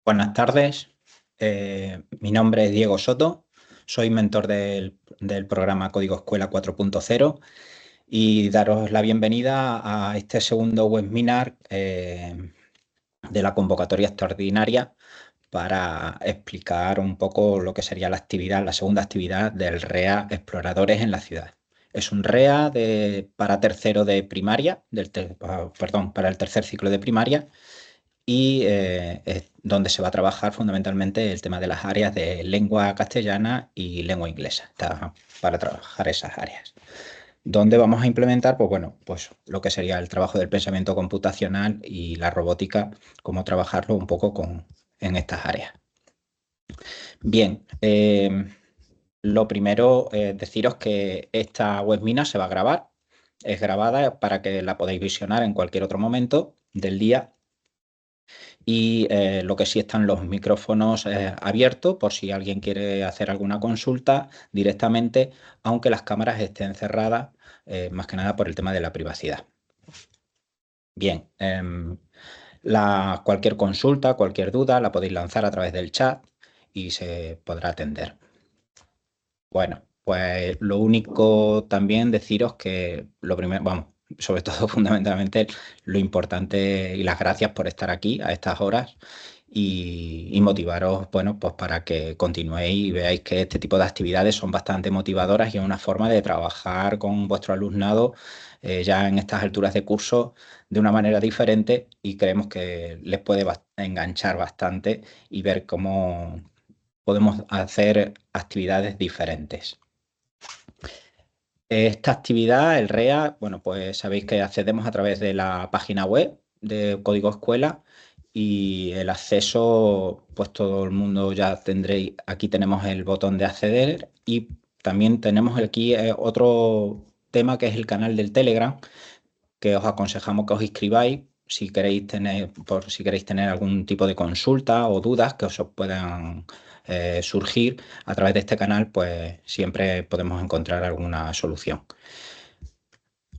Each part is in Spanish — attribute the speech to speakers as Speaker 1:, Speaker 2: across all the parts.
Speaker 1: Buenas tardes, mi nombre es Diego Soto, soy mentor del programa Código Escuela 4.0 y daros la bienvenida a este segundo webinar de la convocatoria extraordinaria para explicar un poco lo que sería la segunda actividad del REA Exploradores en la Ciudad. Es un REA para tercero de primaria, para el tercer ciclo de primaria, y es donde se va a trabajar fundamentalmente el tema de las áreas de lengua castellana y lengua inglesa, para trabajar esas áreas. Donde vamos a implementar, pues lo que sería el trabajo del pensamiento computacional y la robótica, cómo trabajarlo un poco en estas áreas. Bien, lo primero es deciros que esta webinar se va a grabar, es grabada para que la podáis visionar en cualquier otro momento del día. Y lo que sí están los micrófonos abiertos por si alguien quiere hacer alguna consulta directamente, aunque las cámaras estén cerradas, más que nada por el tema de la privacidad. Bien, cualquier consulta, cualquier duda la podéis lanzar a través del chat y se podrá atender. Bueno, pues lo único también deciros que lo primero, sobre todo fundamentalmente lo importante y las gracias por estar aquí a estas horas y motivaros, pues para que continuéis y veáis que este tipo de actividades son bastante motivadoras y es una forma de trabajar con vuestro alumnado ya en estas alturas de curso de una manera diferente y creemos que les puede enganchar bastante y ver cómo podemos hacer actividades diferentes. Esta actividad, el REA, pues sabéis que accedemos a través de la página web de Código Escuela y el acceso, pues todo el mundo ya tendréis, aquí tenemos el botón de acceder y también tenemos aquí otro tema que es el canal del Telegram, que os aconsejamos que os inscribáis si queréis tener algún tipo de consulta o dudas que os puedan surgir a través de este canal, pues siempre podemos encontrar alguna solución.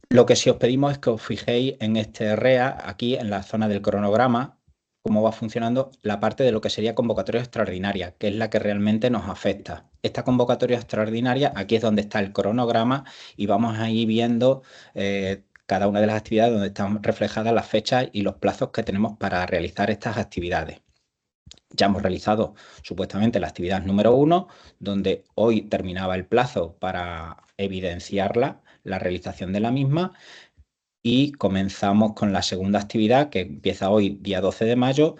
Speaker 1: Lo que sí os pedimos es que os fijéis en este REA, aquí en la zona del cronograma, cómo va funcionando la parte de lo que sería convocatoria extraordinaria, que es la que realmente nos afecta. Esta convocatoria extraordinaria, aquí es donde está el cronograma y vamos a ir viendo cada una de las actividades donde están reflejadas las fechas y los plazos que tenemos para realizar estas actividades. Ya hemos realizado supuestamente la actividad número 1, donde hoy terminaba el plazo para evidenciarla, la realización de la misma, y comenzamos con la segunda actividad que empieza hoy, día 12 de mayo,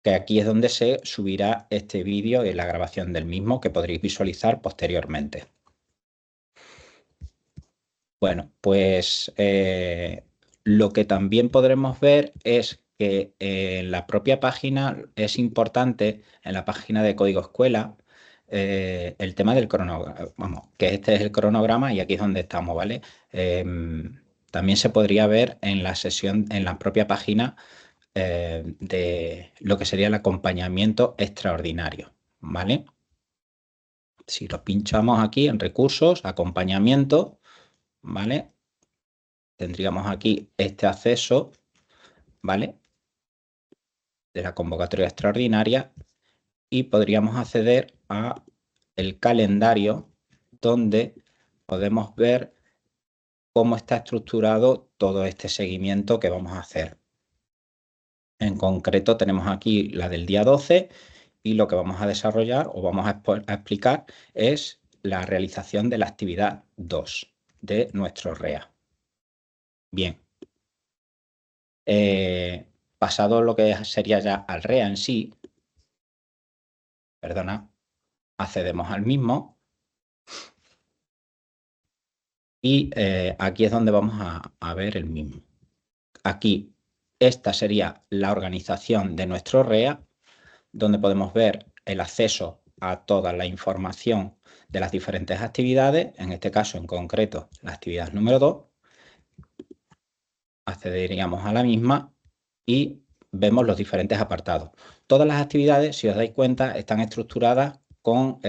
Speaker 1: que aquí es donde se subirá este vídeo y la grabación del mismo que podréis visualizar posteriormente. Bueno, pues lo que también podremos ver es que en la propia página es importante, en la página de Código Escuela, el tema del cronograma, que este es el cronograma y aquí es donde estamos, ¿vale? También se podría ver en la sesión, en la propia página de lo que sería el acompañamiento extraordinario, ¿vale? Si lo pinchamos aquí en recursos, acompañamiento, ¿vale? Tendríamos aquí este acceso, ¿vale? De la convocatoria extraordinaria y podríamos acceder a el calendario donde podemos ver cómo está estructurado todo este seguimiento que vamos a hacer. En concreto tenemos aquí la del día 12 y lo que vamos a desarrollar o vamos a explicar es la realización de la actividad 2 de nuestro REA. Bien. Pasado lo que sería ya al REA en sí, accedemos al mismo y aquí es donde vamos a ver el mismo. Aquí esta sería la organización de nuestro REA, donde podemos ver el acceso a toda la información de las diferentes actividades, en este caso en concreto la actividad número 2, accederíamos a la misma y vemos los diferentes apartados. Todas las actividades, si os dais cuenta, están estructuradas con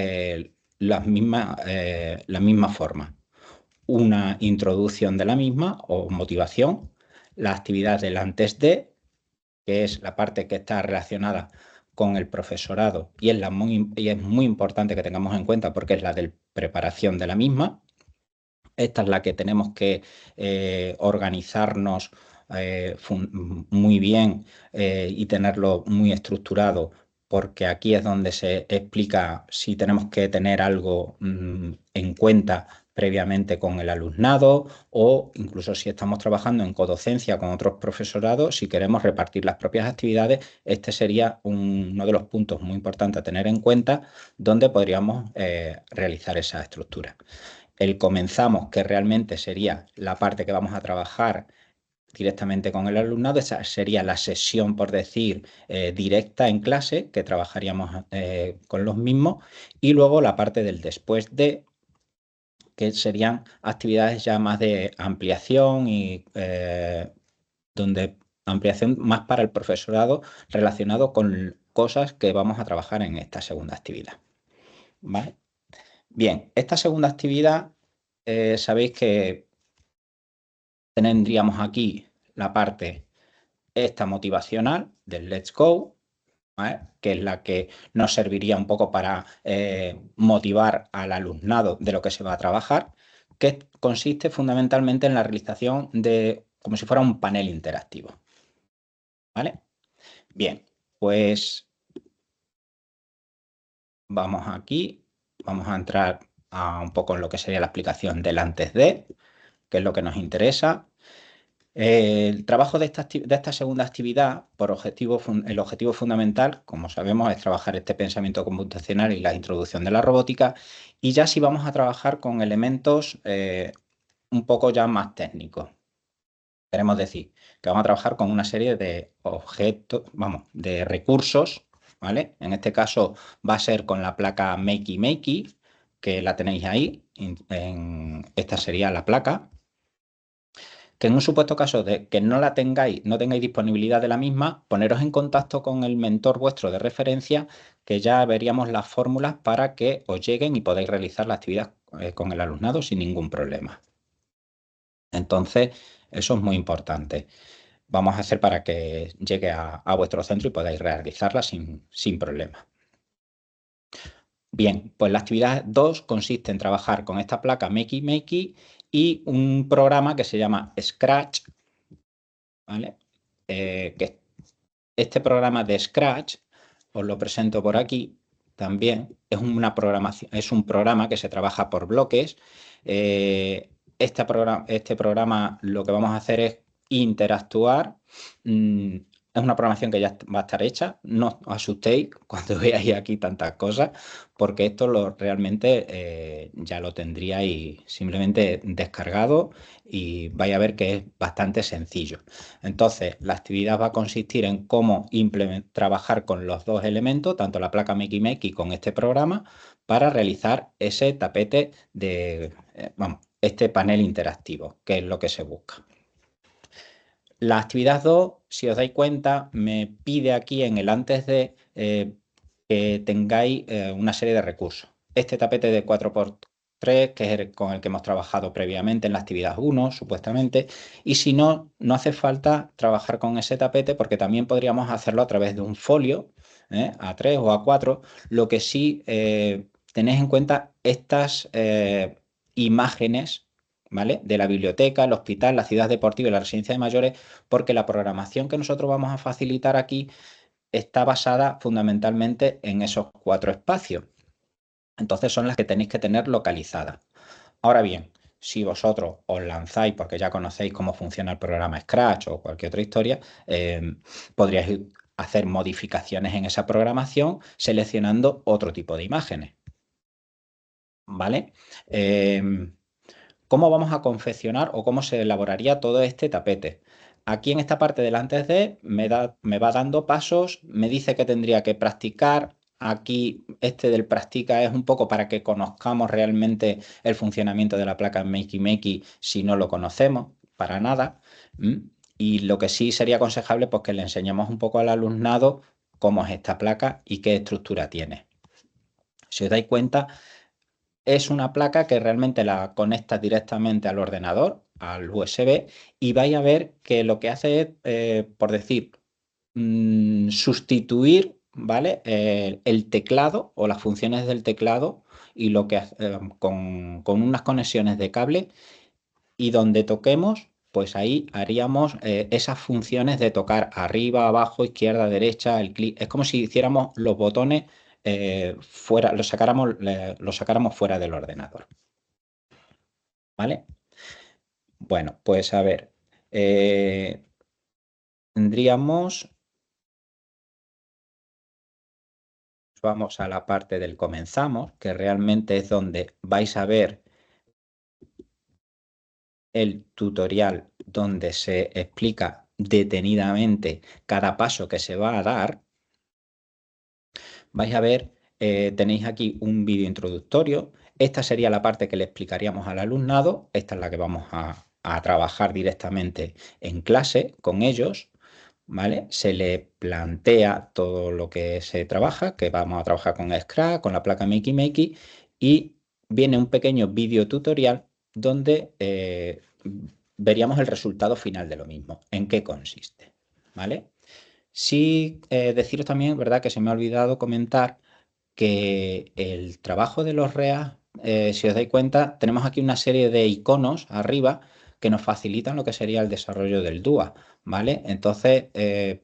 Speaker 1: la misma forma. Una introducción de la misma o motivación, la actividad del antes de, que es la parte que está relacionada con el profesorado y es muy importante que tengamos en cuenta porque es la de preparación de la misma. Esta es la que tenemos que organizarnos muy bien y tenerlo muy estructurado, porque aquí es donde se explica si tenemos que tener algo en cuenta previamente con el alumnado o incluso si estamos trabajando en codocencia con otros profesorados, si queremos repartir las propias actividades, este sería uno de los puntos muy importantes a tener en cuenta donde podríamos realizar esa estructura. El comenzamos, que realmente sería la parte que vamos a trabajar directamente con el alumnado, esa sería la sesión, por decir, directa en clase, que trabajaríamos con los mismos, y luego la parte del después de, que serían actividades ya más de ampliación y donde ampliación más para el profesorado relacionado con cosas que vamos a trabajar en esta segunda actividad. ¿Vale? Bien, esta segunda actividad, sabéis que tendríamos aquí la parte esta motivacional del Let's Go, ¿vale? Que es la que nos serviría un poco para motivar al alumnado de lo que se va a trabajar, que consiste fundamentalmente en la realización de como si fuera un panel interactivo. ¿Vale? Bien, pues vamos aquí, vamos a entrar a un poco en lo que sería la explicación del antes de, que es lo que nos interesa. El trabajo de esta segunda actividad, el objetivo fundamental, como sabemos, es trabajar este pensamiento computacional y la introducción de la robótica. Y ya si vamos a trabajar con elementos un poco ya más técnicos. Queremos decir que vamos a trabajar con una serie de objetos, vamos, de recursos, ¿vale? En este caso va a ser con la placa Makey Makey, que la tenéis ahí. Esta sería la placa. Que en un supuesto caso de que no la tengáis, no tengáis disponibilidad de la misma, poneros en contacto con el mentor vuestro de referencia, que ya veríamos las fórmulas para que os lleguen y podáis realizar la actividad con el alumnado sin ningún problema. Entonces, eso es muy importante. Vamos a hacer para que llegue a vuestro centro y podáis realizarla sin problema. Bien, pues la actividad 2 consiste en trabajar con esta placa Makey Makey y un programa que se llama Scratch, ¿vale? Que este programa de Scratch, os lo presento por aquí también, es una programación, es un programa que se trabaja por bloques. Este programa lo que vamos a hacer es interactuar. Es una programación que ya va a estar hecha. No os asustéis cuando veáis aquí tantas cosas, porque esto realmente ya lo tendríais simplemente descargado y vais a ver que es bastante sencillo. Entonces, la actividad va a consistir en cómo trabajar con los dos elementos, tanto la placa Makey Makey con este programa, para realizar ese tapete de, este panel interactivo, que es lo que se busca. La actividad 2, si os dais cuenta, me pide aquí en el antes de que tengáis una serie de recursos. Este tapete de 4x3, que es con el que hemos trabajado previamente en la actividad 1, supuestamente, y si no, no hace falta trabajar con ese tapete porque también podríamos hacerlo a través de un folio, A3 o A4, lo que sí tenéis en cuenta estas imágenes, ¿vale? De la biblioteca, el hospital, la ciudad deportiva y la residencia de mayores, porque la programación que nosotros vamos a facilitar aquí está basada fundamentalmente en esos 4 espacios. Entonces son las que tenéis que tener localizadas. Ahora bien, si vosotros os lanzáis, porque ya conocéis cómo funciona el programa Scratch o cualquier otra historia, podríais hacer modificaciones en esa programación seleccionando otro tipo de imágenes. ¿Vale? ¿Cómo vamos a confeccionar o cómo se elaboraría todo este tapete? Aquí en esta parte del antes de me va dando pasos, me dice que tendría que practicar. Aquí este del practica es un poco para que conozcamos realmente el funcionamiento de la placa Makey Makey si no lo conocemos, para nada. Y lo que sí sería aconsejable, pues que le enseñemos un poco al alumnado cómo es esta placa y qué estructura tiene. Si os dais cuenta, es una placa que realmente la conecta directamente al ordenador, al USB, y vais a ver que lo que hace es, por decir, sustituir, ¿vale? El teclado o las funciones del teclado y lo que con unas conexiones de cable, y donde toquemos, pues ahí haríamos esas funciones de tocar arriba, abajo, izquierda, derecha, el clic. Es como si hiciéramos los botones fuera, los sacáramos fuera del ordenador, ¿vale? Bueno, pues a ver, eh, tendríamos, vamos a la parte del comenzamos, que realmente es donde vais a ver el tutorial donde se explica detenidamente cada paso que se va a dar. Vais a ver, tenéis aquí un vídeo introductorio. Esta sería la parte que le explicaríamos al alumnado. Esta es la que vamos a trabajar directamente en clase con ellos, ¿vale? Se le plantea todo lo que se trabaja, que vamos a trabajar con Scratch, con la placa Makey Makey, y viene un pequeño vídeo tutorial donde veríamos el resultado final de lo mismo, en qué consiste, ¿vale? Sí, deciros también, ¿verdad? Que se me ha olvidado comentar que el trabajo de los REA, si os dais cuenta, tenemos aquí una serie de iconos arriba que nos facilitan lo que sería el desarrollo del DUA, ¿vale? Entonces,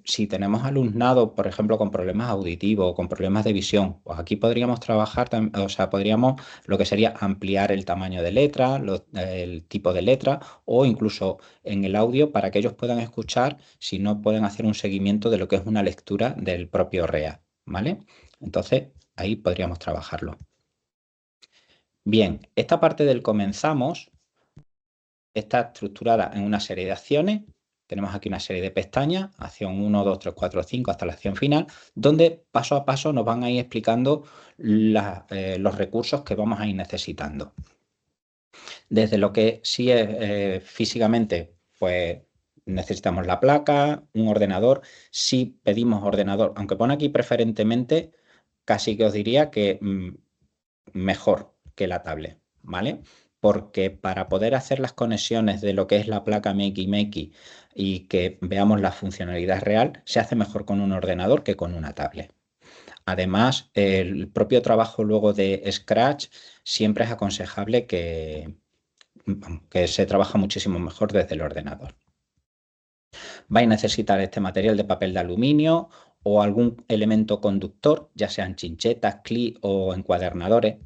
Speaker 1: si tenemos alumnado, por ejemplo, con problemas auditivos o con problemas de visión, pues aquí podríamos trabajar, o sea, podríamos lo que sería ampliar el tamaño de letra, el tipo de letra, o incluso en el audio para que ellos puedan escuchar si no pueden hacer un seguimiento de lo que es una lectura del propio REA, ¿vale? Entonces, ahí podríamos trabajarlo. Bien, esta parte del comenzamos está estructurada en una serie de acciones. Tenemos aquí una serie de pestañas, acción 1, 2, 3, 4, 5, hasta la acción final, donde paso a paso nos van a ir explicando los recursos que vamos a ir necesitando. Desde lo que sí es físicamente, pues necesitamos la placa, un ordenador. Si pedimos ordenador, aunque pone aquí preferentemente, casi que os diría que mejor que la tablet, ¿vale? Porque para poder hacer las conexiones de lo que es la placa Makey Makey y que veamos la funcionalidad real, se hace mejor con un ordenador que con una tablet. Además, el propio trabajo luego de Scratch siempre es aconsejable que se trabaja muchísimo mejor desde el ordenador. Vais a necesitar este material de papel de aluminio o algún elemento conductor, ya sean chinchetas, clips o encuadernadores,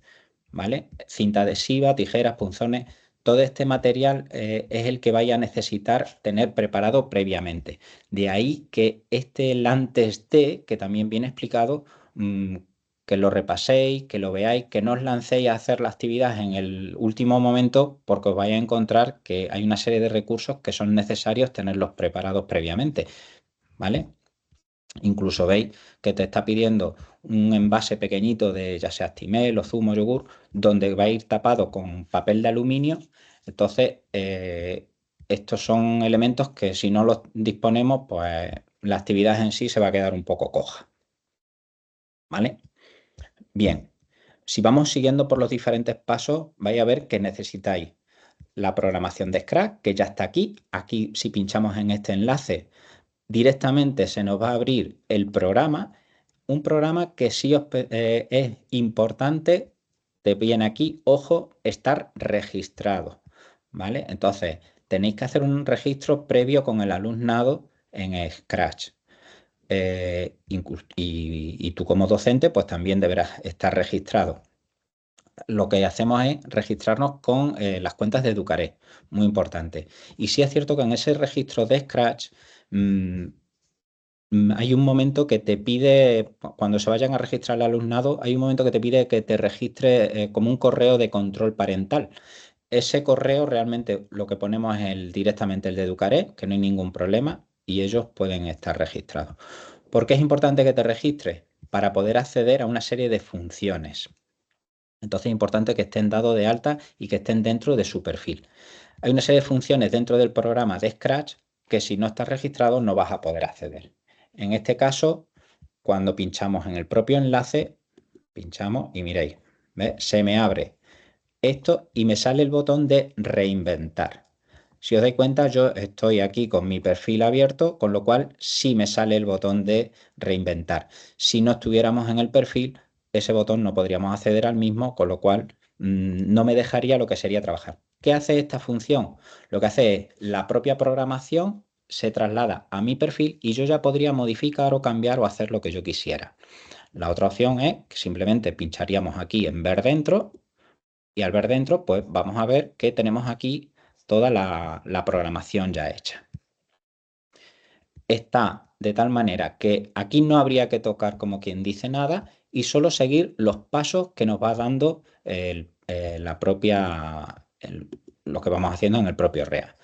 Speaker 1: ¿vale? Cinta adhesiva, tijeras, punzones. Todo este material es el que vais a necesitar tener preparado previamente. De ahí que el antes de, que también viene explicado, que lo repaséis, que lo veáis, que no os lancéis a hacer la actividad en el último momento porque os vais a encontrar que hay una serie de recursos que son necesarios tenerlos preparados previamente, ¿vale? Incluso veis que te está pidiendo un envase pequeñito de ya sea Actimel o zumo, yogur, donde va a ir tapado con papel de aluminio. Entonces, estos son elementos que si no los disponemos, pues la actividad en sí se va a quedar un poco coja, ¿vale? Bien, si vamos siguiendo por los diferentes pasos, vais a ver que necesitáis la programación de Scratch, que ya está aquí. Aquí, si pinchamos en este enlace, directamente se nos va a abrir el programa, un programa que sí es importante, te viene aquí, ojo, estar registrado, ¿vale? Entonces, tenéis que hacer un registro previo con el alumnado en Scratch. Y tú como docente, pues también deberás estar registrado. Lo que hacemos es registrarnos con las cuentas de Educaret, muy importante. Y sí es cierto que en ese registro de Scratch hay un momento que te pide, cuando se vayan a registrar el alumnado, hay un momento que te pide que te registre como un correo de control parental. Ese correo realmente lo que ponemos es directamente el de Educaret, que no hay ningún problema y ellos pueden estar registrados. ¿Por qué es importante que te registres? Para poder acceder a una serie de funciones. Entonces es importante que estén dados de alta y que estén dentro de su perfil. Hay una serie de funciones dentro del programa de Scratch que si no estás registrado no vas a poder acceder. En este caso, cuando pinchamos en el propio enlace, pinchamos y miréis, ¿ves? Se me abre esto y me sale el botón de reinventar. Si os dais cuenta, yo estoy aquí con mi perfil abierto, con lo cual sí me sale el botón de reinventar. Si no estuviéramos en el perfil, ese botón no podríamos acceder al mismo, con lo cual no me dejaría lo que sería trabajar. ¿Qué hace esta función? Lo que hace es la propia programación se traslada a mi perfil y yo ya podría modificar o cambiar o hacer lo que yo quisiera. La otra opción es que simplemente pincharíamos aquí en ver dentro y al ver dentro, pues vamos a ver que tenemos aquí toda la programación ya hecha. Está de tal manera que aquí no habría que tocar como quien dice nada y solo seguir los pasos que nos va dando lo que vamos haciendo en el propio REA.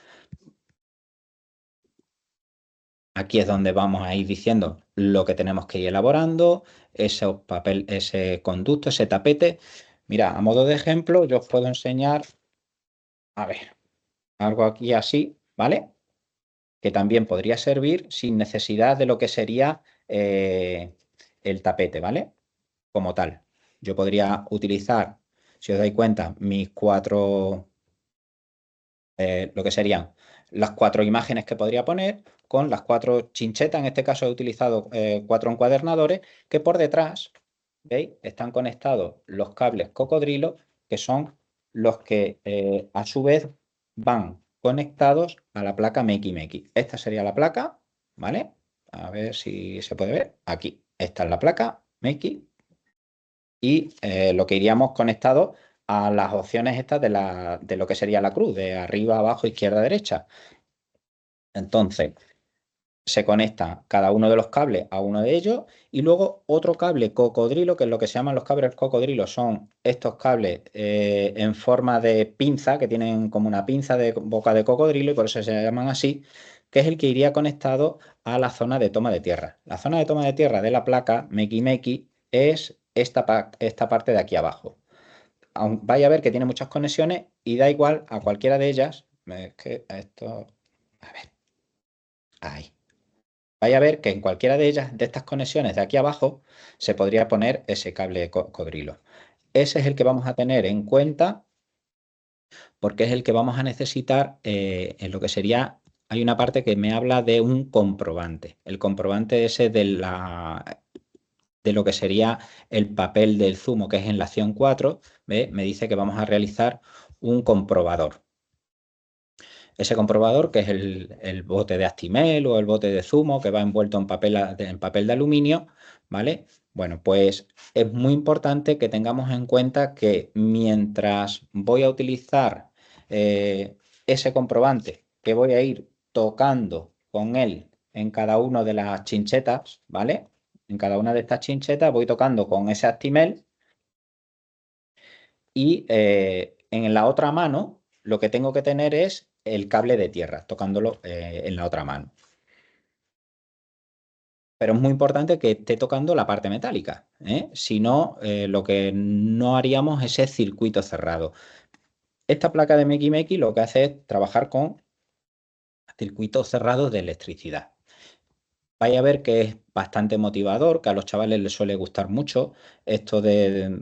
Speaker 1: Aquí es donde vamos a ir diciendo lo que tenemos que ir elaborando, ese conducto, ese tapete. Mira, a modo de ejemplo, yo os puedo enseñar, a ver, algo aquí así, ¿vale? Que también podría servir sin necesidad de lo que sería el tapete, ¿vale? Como tal. Yo podría utilizar, si os dais cuenta, mis cuatro, lo que serían las cuatro imágenes que podría poner con las cuatro chinchetas. En este caso he utilizado cuatro encuadernadores que por detrás, ¿veis? Están conectados los cables cocodrilo, que son los que a su vez van conectados a la placa Meki Meki. Esta sería la placa, ¿vale? A ver si se puede ver. Aquí, esta es la placa Meki y lo que iríamos conectados a las opciones estas de lo que sería la cruz, de arriba, abajo, izquierda, derecha. Entonces, se conecta cada uno de los cables a uno de ellos y luego otro cable cocodrilo, que es lo que se llaman los cables cocodrilo, son estos cables en forma de pinza, que tienen como una pinza de boca de cocodrilo y por eso se llaman así, que es el que iría conectado a la zona de toma de tierra. La zona de toma de tierra de la placa Meki Meki es esta parte de aquí abajo. Vais a ver que tiene muchas conexiones y da igual a cualquiera de ellas. Es que esto... A ver, ahí. Vais a ver que en cualquiera de ellas, de estas conexiones de aquí abajo, se podría poner ese cable de cocodrilo. Ese es el que vamos a tener en cuenta porque es el que vamos a necesitar en lo que sería, hay una parte que me habla de un comprobante. El comprobante ese de lo que sería el papel del zumo, que es en la acción 4, ¿ve? Me dice que vamos a realizar un comprobador. Ese comprobador, que es el bote de Actimel o el bote de zumo que va envuelto en papel de aluminio, ¿vale? Bueno, pues es muy importante que tengamos en cuenta que mientras voy a utilizar ese comprobante, que voy a ir tocando con él en cada una de las chinchetas, ¿vale? En cada una de estas chinchetas voy tocando con ese Actimel y en la otra mano lo que tengo que tener es el cable de tierra, tocándolo en la otra mano. Pero es muy importante que esté tocando la parte metálica, ¿eh? Si no, lo que no haríamos es ese circuito cerrado. Esta placa de Meki Meki lo que hace es trabajar con circuitos cerrados de electricidad. Vais a ver que es bastante motivador, que a los chavales les suele gustar mucho esto de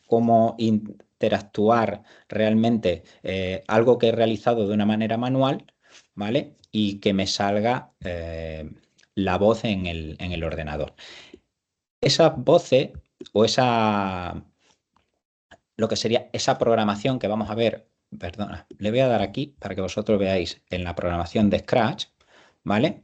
Speaker 1: cómo interactuar realmente algo que he realizado de una manera manual, ¿vale? Y que me salga la voz en el ordenador. Esas voces o lo que sería esa programación que vamos a ver, perdona, le voy a dar aquí para que vosotros veáis en la programación de Scratch, ¿vale?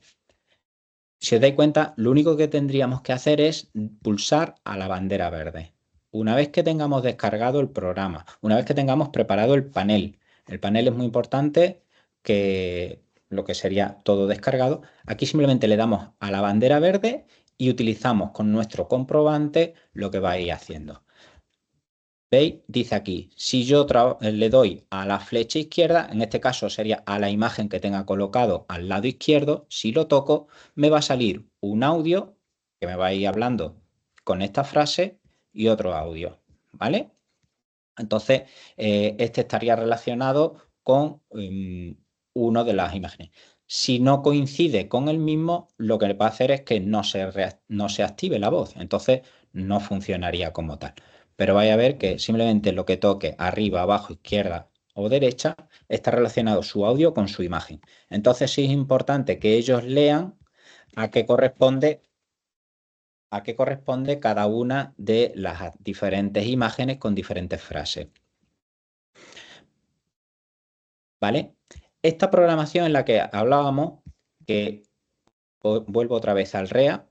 Speaker 1: Si os dais cuenta, lo único que tendríamos que hacer es pulsar a la bandera verde. Una vez que tengamos descargado el programa, una vez que tengamos preparado el panel es muy importante que lo que sería todo descargado, aquí simplemente le damos a la bandera verde y utilizamos con nuestro comprobante lo que va a ir haciendo. ¿Veis? Dice aquí, si yo le doy a la flecha izquierda, en este caso sería a la imagen que tenga colocado al lado izquierdo, si lo toco, me va a salir un audio que me va a ir hablando con esta frase y otro audio, ¿vale? Entonces, este estaría relacionado con una de las imágenes. Si no coincide con el mismo, lo que va a hacer es que no se active la voz. Entonces, no funcionaría como tal. Pero vais a ver que simplemente lo que toque arriba, abajo, izquierda o derecha está relacionado su audio con su imagen. Entonces sí es importante que ellos lean a qué corresponde cada una de las diferentes imágenes con diferentes frases. ¿Vale? Esta programación en la que hablábamos, que vuelvo otra vez al REA,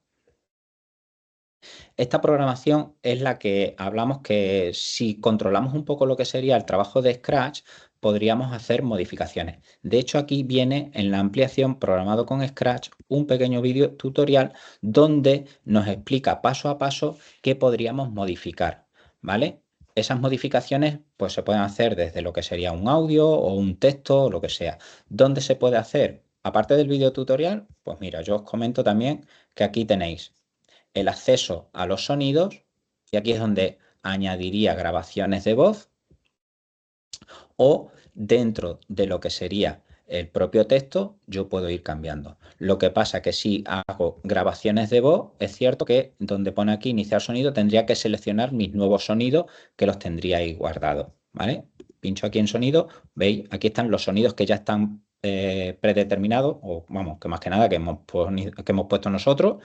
Speaker 1: esta programación es la que hablamos que si controlamos un poco lo que sería el trabajo de Scratch, podríamos hacer modificaciones. De hecho, aquí viene en la ampliación programado con Scratch un pequeño vídeo tutorial donde nos explica paso a paso qué podríamos modificar, ¿vale? Esas modificaciones pues se pueden hacer desde lo que sería un audio o un texto o lo que sea. ¿Dónde se puede hacer? Aparte del vídeo tutorial, pues mira, yo os comento también que aquí tenéis el acceso a los sonidos y aquí es donde añadiría grabaciones de voz o dentro de lo que sería el propio texto yo puedo ir cambiando. Lo que pasa que si hago grabaciones de voz, es cierto que donde pone aquí iniciar sonido tendría que seleccionar mis nuevos sonidos que los tendría ahí guardados, ¿vale? Pincho aquí en sonido, veis, aquí están los sonidos que ya están predeterminados o vamos, que más que nada que hemos puesto nosotros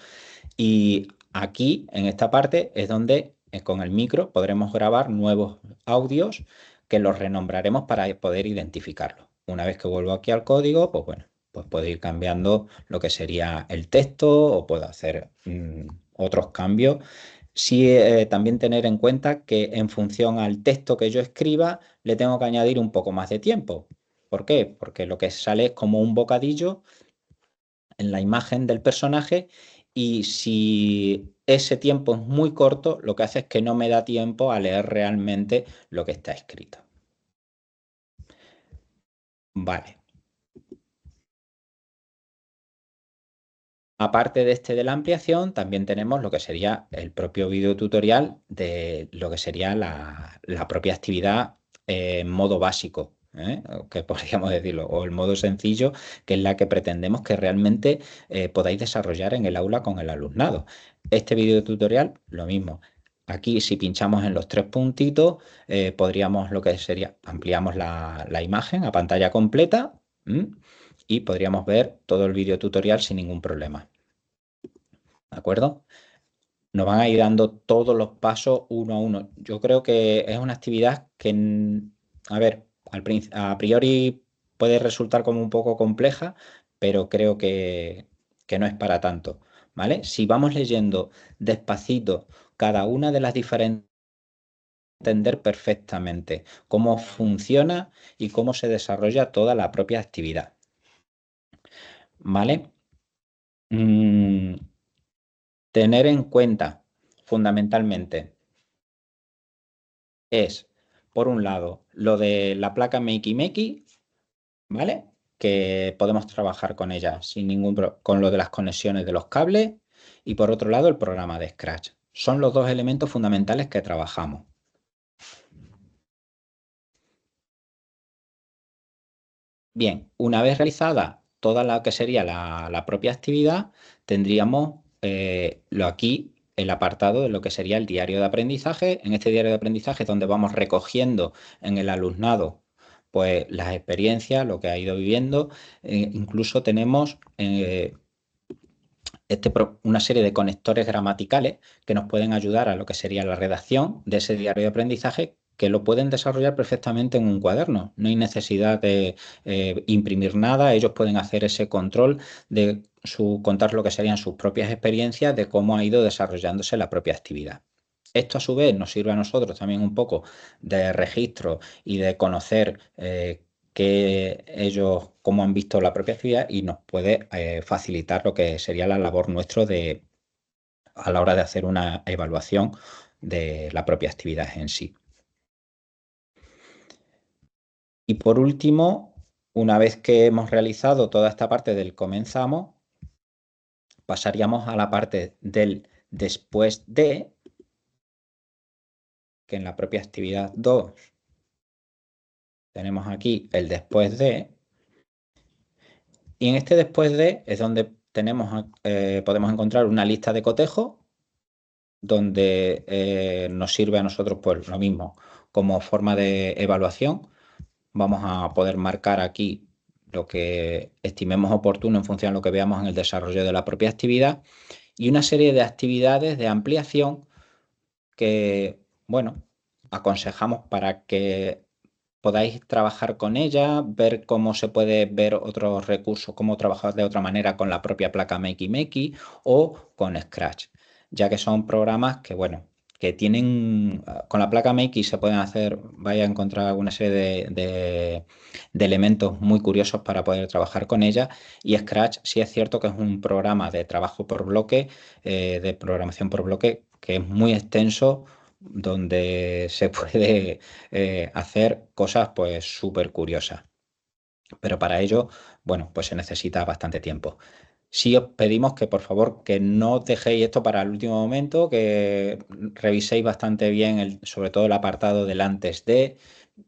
Speaker 1: y aquí, en esta parte, es donde con el micro podremos grabar nuevos audios que los renombraremos para poder identificarlos. Una vez que vuelvo aquí al código, pues bueno, pues puedo ir cambiando lo que sería el texto o puedo hacer otros cambios. Sí, también tener en cuenta que en función al texto que yo escriba, le tengo que añadir un poco más de tiempo. ¿Por qué? Porque lo que sale es como un bocadillo en la imagen del personaje y si ese tiempo es muy corto, lo que hace es que no me da tiempo a leer realmente lo que está escrito. Vale. Aparte de este de la ampliación, también tenemos lo que sería el propio video tutorial de lo que sería la propia actividad en modo básico, que podríamos decirlo, o el modo sencillo, que es la que pretendemos que realmente podáis desarrollar en el aula con el alumnado. Este video tutorial, lo mismo. Aquí, si pinchamos en los tres puntitos, podríamos lo que sería, ampliamos la imagen a pantalla completa. Y podríamos ver todo el vídeo tutorial sin ningún problema. ¿De acuerdo? Nos van a ir dando todos los pasos uno a uno. Yo creo que es una actividad que, a ver, a priori puede resultar como un poco compleja, pero creo que no es para tanto, ¿vale? Si vamos leyendo despacito cada una de las diferentes, entender perfectamente cómo funciona y cómo se desarrolla toda la propia actividad, ¿vale? Tener en cuenta fundamentalmente es, por un lado, lo de la placa Makey Makey, ¿vale? Que podemos trabajar con ella sin ningún con lo de las conexiones de los cables y por otro lado el programa de Scratch. Son los dos elementos fundamentales que trabajamos. Bien, una vez realizada toda la que sería la propia actividad, tendríamos lo aquí el apartado de lo que sería el diario de aprendizaje. En este diario de aprendizaje es donde vamos recogiendo en el alumnado pues las experiencias, lo que ha ido viviendo. Incluso tenemos una serie de conectores gramaticales que nos pueden ayudar a lo que sería la redacción de ese diario de aprendizaje que lo pueden desarrollar perfectamente en un cuaderno. No hay necesidad de imprimir nada, ellos pueden hacer ese control de contar lo que serían sus propias experiencias de cómo ha ido desarrollándose la propia actividad. Esto a su vez nos sirve a nosotros también un poco de registro y de conocer que ellos cómo han visto la propia actividad y nos puede facilitar lo que sería la labor nuestra a la hora de hacer una evaluación de la propia actividad en sí. Y por último, una vez que hemos realizado toda esta parte del comenzamos, pasaríamos a la parte del después de, que en la propia actividad 2 tenemos aquí el después de, y en este después de es donde podemos encontrar una lista de cotejos donde nos sirve a nosotros pues lo mismo como forma de evaluación vamos a poder marcar aquí lo que estimemos oportuno en función de lo que veamos en el desarrollo de la propia actividad y una serie de actividades de ampliación que, bueno, aconsejamos para que podáis trabajar con ella, ver cómo se puede ver otros recursos, cómo trabajar de otra manera con la propia placa Makey Makey o con Scratch, ya que son programas que, bueno, que tienen, con la placa Makey se pueden hacer, vais a encontrar una serie de elementos muy curiosos para poder trabajar con ella y Scratch sí es cierto que es un programa de trabajo por bloque, de programación por bloque, que es muy extenso, donde se puede hacer cosas pues súper curiosas. Pero para ello, bueno, pues se necesita bastante tiempo. Sí os pedimos que por favor que no dejéis esto para el último momento, que reviséis bastante bien sobre todo el apartado del antes de,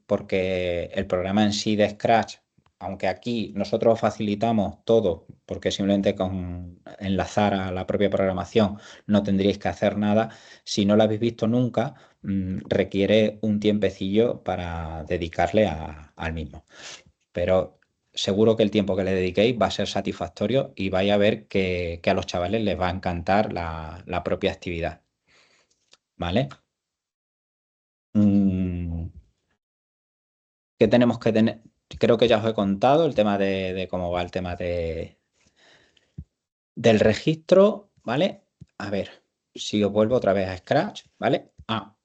Speaker 1: porque el programa en sí de Scratch, aunque aquí nosotros facilitamos todo, porque simplemente con enlazar a la propia programación no tendríais que hacer nada, si no lo habéis visto nunca, requiere un tiempecillo para dedicarle al mismo. Pero seguro que el tiempo que le dediquéis va a ser satisfactorio y vais a ver que a los chavales les va a encantar la propia actividad. ¿Vale? Mm, ¿Qué tenemos que tener? Creo que ya os he contado el tema de cómo va el tema del registro, ¿vale? A ver, si os vuelvo otra vez a Scratch, ¿vale?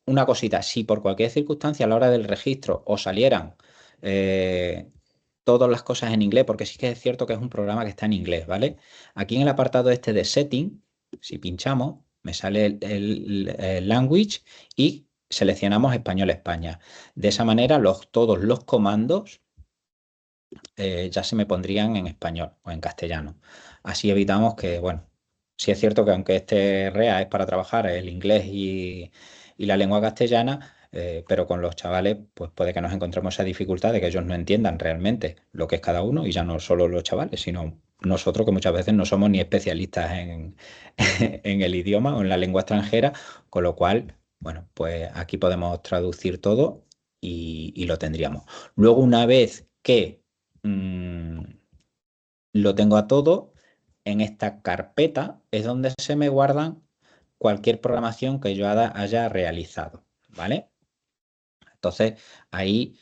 Speaker 1: Una cosita, si por cualquier circunstancia a la hora del registro os salieran eh, todas las cosas en inglés, porque sí que es cierto que es un programa que está en inglés, ¿vale? Aquí en el apartado este de Setting, si pinchamos, me sale el Language y seleccionamos Español España. De esa manera, todos los comandos ya se me pondrían en español o en castellano. Así evitamos que, bueno, sí es cierto que aunque este REA es para trabajar el inglés y la lengua castellana, pero con los chavales, pues puede que nos encontremos esa dificultad de que ellos no entiendan realmente lo que es cada uno y ya no solo los chavales, sino nosotros que muchas veces no somos ni especialistas en el idioma o en la lengua extranjera, con lo cual, bueno, pues aquí podemos traducir todo y lo tendríamos. Luego, una vez que mm, lo tengo a todo. En esta carpeta es donde se me guardan cualquier programación que yo haya realizado, ¿vale? Entonces, ahí,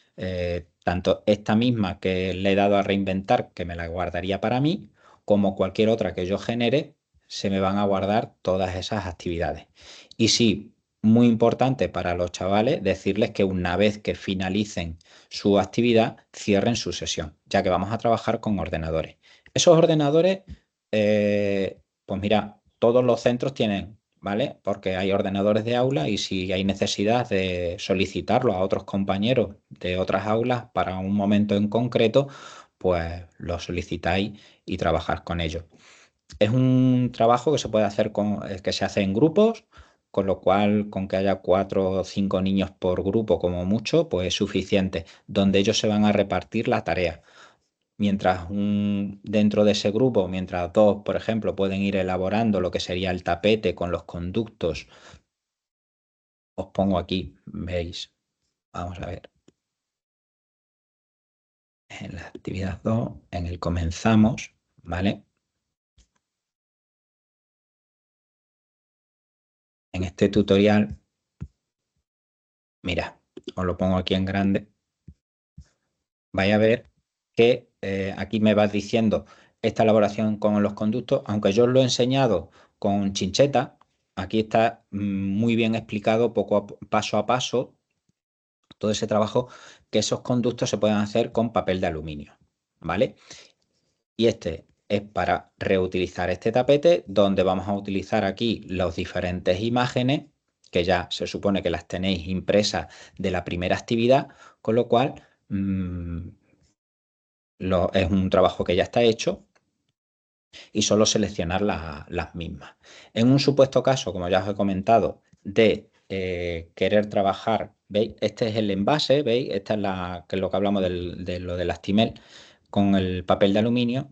Speaker 1: tanto esta misma que le he dado a reinventar, que me la guardaría para mí, como cualquier otra que yo genere, se me van a guardar todas esas actividades. Y sí, muy importante para los chavales decirles que una vez que finalicen su actividad, cierren su sesión, ya que vamos a trabajar con ordenadores. Esos ordenadores, pues mira, todos los centros tienen, ¿vale? Porque hay ordenadores de aula y si hay necesidad de solicitarlo a otros compañeros de otras aulas para un momento en concreto, pues lo solicitáis y trabajáis con ellos. Es un trabajo que se puede hacer que se hace en grupos, con lo cual con que haya 4 o 5 niños por grupo como mucho, pues es suficiente, donde ellos se van a repartir la tarea. Mientras dentro de ese grupo, mientras dos, por ejemplo, pueden ir elaborando lo que sería el tapete con los conductos, os pongo aquí, veis, vamos a ver, en la actividad 2 en el comenzamos, ¿vale? En este tutorial, mira, os lo pongo aquí en grande, vais a ver que aquí me va diciendo esta elaboración con los conductos, aunque yo os lo he enseñado con chincheta, aquí está muy bien explicado paso a paso todo ese trabajo, que esos conductos se pueden hacer con papel de aluminio, ¿vale? Y este es para reutilizar este tapete, donde vamos a utilizar aquí las diferentes imágenes, que ya se supone que las tenéis impresas de la primera actividad, con lo cual es un trabajo que ya está hecho y solo seleccionar las mismas. En un supuesto caso, como ya os he comentado, de querer trabajar, ¿veis? Este es el envase, ¿veis? Esta es que es lo que hablamos de lo del Actimel con el papel de aluminio,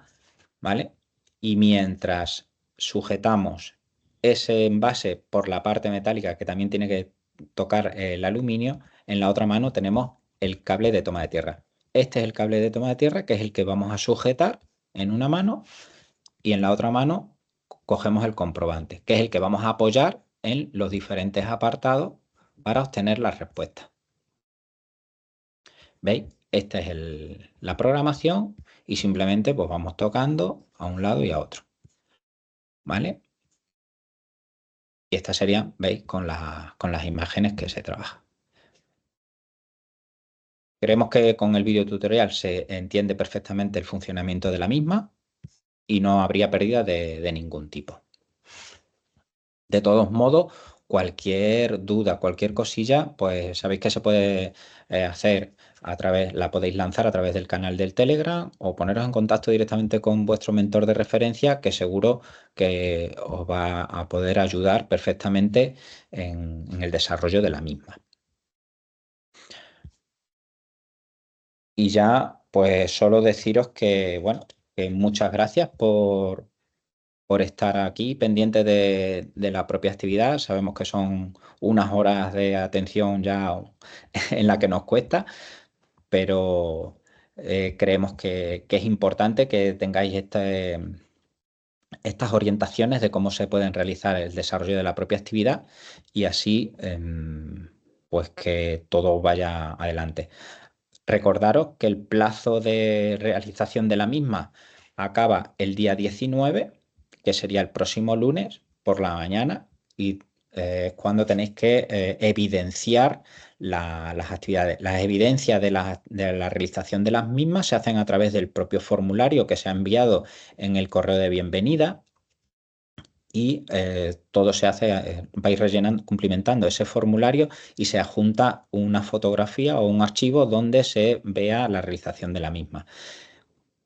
Speaker 1: ¿vale? Y mientras sujetamos ese envase por la parte metálica que también tiene que tocar el aluminio, en la otra mano tenemos el cable de toma de tierra. este es el cable de toma de tierra, que es el que vamos a sujetar en una mano, y en la otra mano cogemos el comprobante, que es el que vamos a apoyar en los diferentes apartados para obtener la respuesta. ¿Veis? Esta es la programación y simplemente pues vamos tocando a un lado y a otro. ¿Vale? Y esta sería, ¿veis? Con las imágenes que se trabaja. Creemos que con el vídeo tutorial se entiende perfectamente el funcionamiento de la misma y no habría pérdida de ningún tipo. De todos modos, cualquier duda, cualquier cosilla, pues sabéis que se puede hacer la podéis lanzar a través del canal del Telegram o poneros en contacto directamente con vuestro mentor de referencia, que seguro que os va a poder ayudar perfectamente en el desarrollo de la misma. Y ya, pues solo deciros que, bueno, que muchas gracias por estar aquí pendiente de la propia actividad. Sabemos que son unas horas de atención ya en la que nos cuesta, pero creemos que es importante que tengáis estas orientaciones de cómo se pueden realizar el desarrollo de la propia actividad y así pues que todo vaya adelante. Recordaros que el plazo de realización de la misma acaba el día 19, que sería el próximo lunes por la mañana, y es cuando tenéis que evidenciar las actividades. Las evidencias de la realización de las mismas se hacen a través del propio formulario que se ha enviado en el correo de bienvenida. Y todo se hace, vais rellenando, cumplimentando ese formulario y se adjunta una fotografía o un archivo donde se vea la realización de la misma.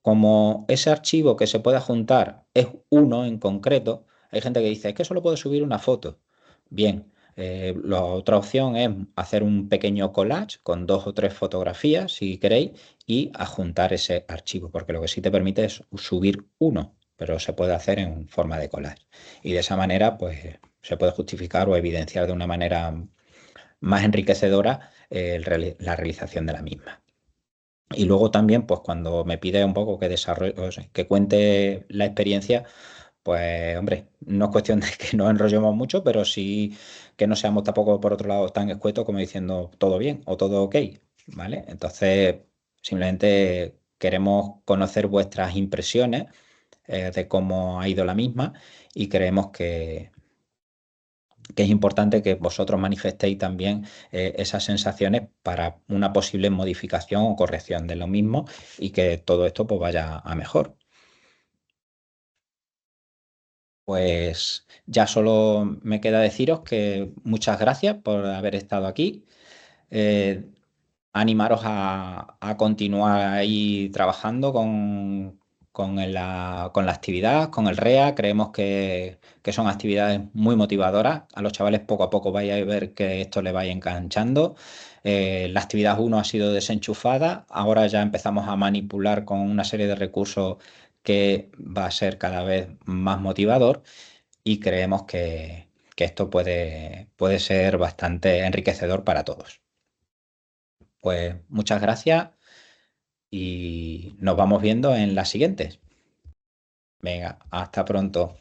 Speaker 1: Como ese archivo que se puede adjuntar es uno en concreto, hay gente que dice, es que solo puedo subir una foto. Bien, la otra opción es hacer un pequeño collage con 2 o 3 fotografías, si queréis, y adjuntar ese archivo, porque lo que sí te permite es subir uno, pero se puede hacer en forma de collage. Y de esa manera, pues, se puede justificar o evidenciar de una manera más enriquecedora la realización de la misma. Y luego también, pues cuando me pide un poco que desarrolle, o sea, que cuente la experiencia, pues hombre, no es cuestión de que nos enrollemos mucho, pero sí que no seamos tampoco por otro lado tan escuetos como diciendo todo bien o todo ok, ¿vale? Entonces, simplemente queremos conocer vuestras impresiones de cómo ha ido la misma y creemos que es importante que vosotros manifestéis también esas sensaciones para una posible modificación o corrección de lo mismo y que todo esto pues vaya a mejor. Pues ya solo me queda deciros que muchas gracias por haber estado aquí. Eh, Animaros a continuar ahí trabajando con la actividad, con el REA. Creemos que son actividades muy motivadoras. A los chavales poco a poco vais a ver que esto le vaya enganchando. La actividad 1 ha sido desenchufada. Ahora ya empezamos a manipular con una serie de recursos que va a ser cada vez más motivador y creemos que esto puede ser bastante enriquecedor para todos. Pues muchas gracias y nos vamos viendo en las siguientes. Venga, hasta pronto.